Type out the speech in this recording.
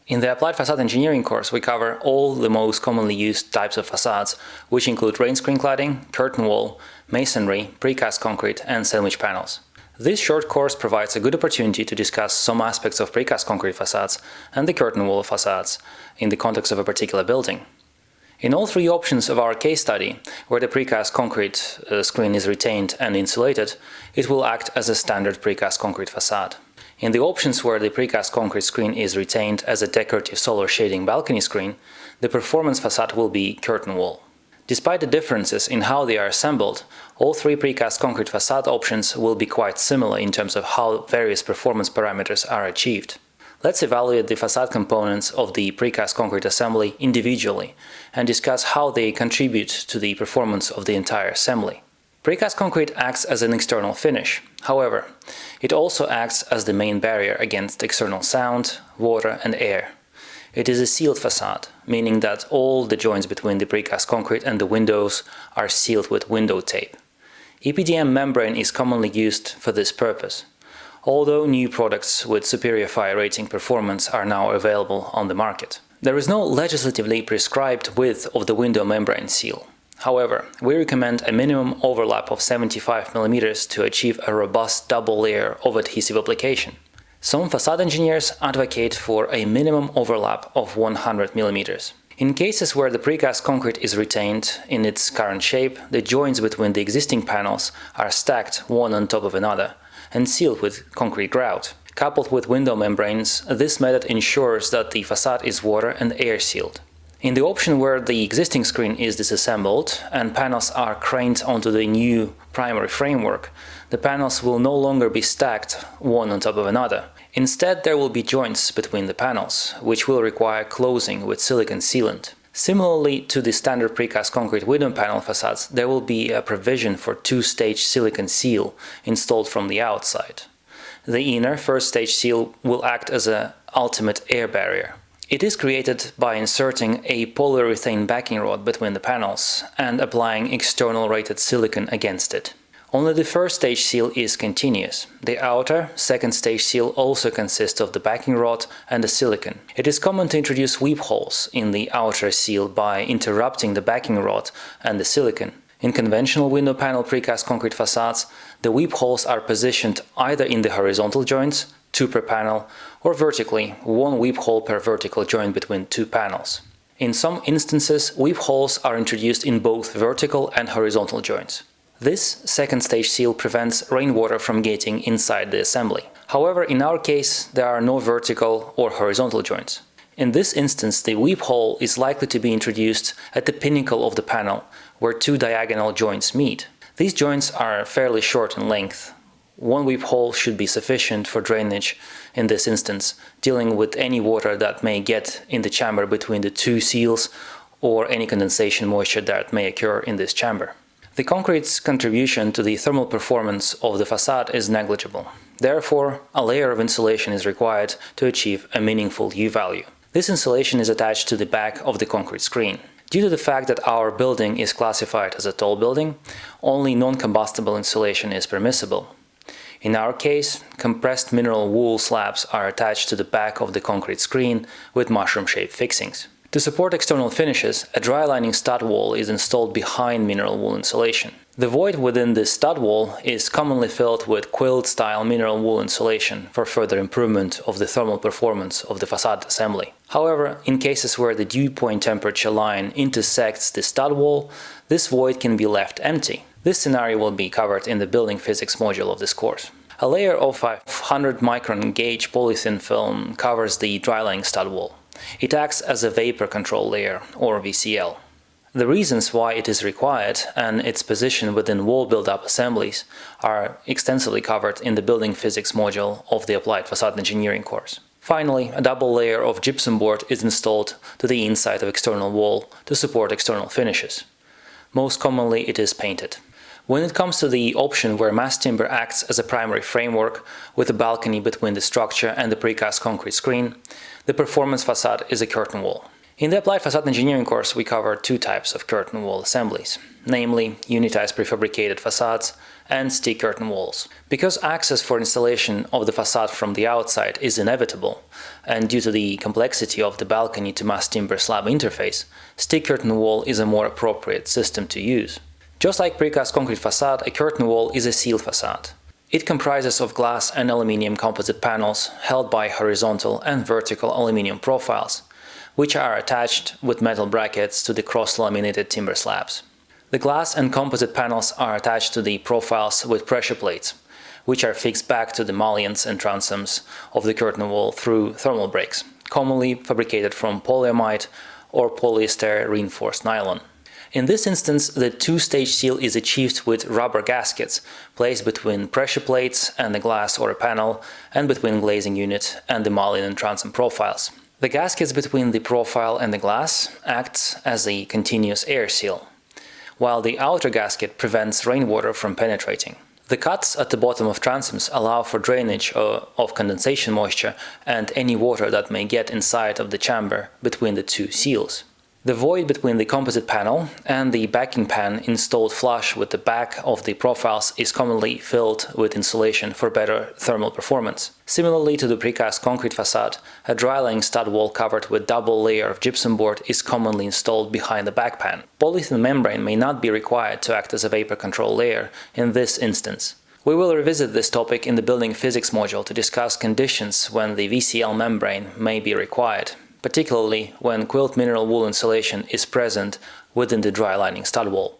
In the Applied Facade Engineering course, we cover all the most commonly used types of facades, which include rain screen cladding, curtain wall, masonry, precast concrete, and sandwich panels. This short course provides a good opportunity to discuss some aspects of precast concrete facades and the curtain wall facades in the context of a particular building. In all three options of our case study, where the precast concrete screen is retained and insulated, it will act as a standard precast concrete facade. In the options where the precast concrete screen is retained as a decorative solar shading balcony screen, the performance facade will be curtain wall. Despite the differences in how they are assembled, all three precast concrete facade options will be quite similar in terms of how various performance parameters are achieved. Let's evaluate the facade components of the precast concrete assembly individually and discuss how they contribute to the performance of the entire assembly. Precast concrete acts as an external finish. However, it also acts as the main barrier against external sound, water, and air. It is a sealed facade, meaning that all the joints between the precast concrete and the windows are sealed with window tape. EPDM membrane is commonly used for this purpose, although new products with superior fire rating performance are now available on the market. There is no legislatively prescribed width of the window membrane seal. However, we recommend a minimum overlap of 75 mm to achieve a robust double layer of adhesive application. Some facade engineers advocate for a minimum overlap of 100 mm. In cases where the precast concrete is retained in its current shape, the joints between the existing panels are stacked one on top of another and sealed with concrete grout. Coupled with window membranes, this method ensures that the facade is water and air sealed. In the option where the existing screen is disassembled and panels are craned onto the new primary framework, the panels will no longer be stacked one on top of another. Instead, there will be joints between the panels, which will require closing with silicone sealant. Similarly to the standard precast concrete window panel facades, there will be a provision for two-stage silicone seal installed from the outside. The inner first-stage seal will act as an ultimate air barrier. It is created by inserting a polyurethane backing rod between the panels and applying external rated silicone against it. Only the first stage seal is continuous. The outer, second stage seal also consists of the backing rod and the silicone. It is common to introduce weep holes in the outer seal by interrupting the backing rod and the silicone. In conventional window panel precast concrete facades, the weep holes are positioned either in the horizontal joints, 2 per panel, or vertically, 1 weep hole per vertical joint between 2 panels. In some instances, weep holes are introduced in both vertical and horizontal joints. This second stage seal prevents rainwater from getting inside the assembly. However, in our case, there are no vertical or horizontal joints. In this instance, the weep hole is likely to be introduced at the pinnacle of the panel, where 2 diagonal joints meet. These joints are fairly short in length. 1 weep hole should be sufficient for drainage in this instance, dealing with any water that may get in the chamber between the 2 seals or any condensation moisture that may occur in this chamber. The concrete's contribution to the thermal performance of the facade is negligible. Therefore, a layer of insulation is required to achieve a meaningful U value. This insulation is attached to the back of the concrete screen. Due to the fact that our building is classified as a tall building, only non-combustible insulation is permissible. In our case, compressed mineral wool slabs are attached to the back of the concrete screen with mushroom-shaped fixings. To support external finishes, a dry lining stud wall is installed behind mineral wool insulation. The void within this stud wall is commonly filled with quilt-style mineral wool insulation for further improvement of the thermal performance of the facade assembly. However, in cases where the dew point temperature line intersects the stud wall, this void can be left empty. This scenario will be covered in the building physics module of this course. A layer of 500 micron gauge polythene film covers the dry lining stud wall. It acts as a vapor control layer, or VCL. The reasons why it is required and its position within wall build-up assemblies are extensively covered in the building physics module of the Applied Facade Engineering course. Finally, a double layer of gypsum board is installed to the inside of external wall to support external finishes. Most commonly it is painted. When it comes to the option where mass timber acts as a primary framework with a balcony between the structure and the precast concrete screen, the performance facade is a curtain wall. In the Applied Facade Engineering course, we cover 2 types of curtain wall assemblies, namely unitized prefabricated facades and stick curtain walls. Because access for installation of the facade from the outside is inevitable, and due to the complexity of the balcony to mass timber slab interface, stick curtain wall is a more appropriate system to use. Just like precast concrete facade, a curtain wall is a sealed facade. It comprises of glass and aluminium composite panels held by horizontal and vertical aluminium profiles, which are attached with metal brackets to the cross-laminated timber slabs. The glass and composite panels are attached to the profiles with pressure plates, which are fixed back to the mullions and transoms of the curtain wall through thermal brakes, commonly fabricated from polyamide or polyester reinforced nylon. In this instance, the two-stage seal is achieved with rubber gaskets placed between pressure plates and the glass or a panel, and between glazing unit and the mullion and transom profiles. The gaskets between the profile and the glass acts as a continuous air seal, while the outer gasket prevents rainwater from penetrating. The cuts at the bottom of transoms allow for drainage of condensation moisture and any water that may get inside of the chamber between the two seals. The void between the composite panel and the backing pan installed flush with the back of the profiles is commonly filled with insulation for better thermal performance. Similarly to the precast concrete facade, a dry-laying stud wall covered with double layer of gypsum board is commonly installed behind the back pan. Polyethylene membrane may not be required to act as a vapor control layer in this instance. We will revisit this topic in the building physics module to discuss conditions when the VCL membrane may be required, particularly when quilt mineral wool insulation is present within the dry lining stud wall.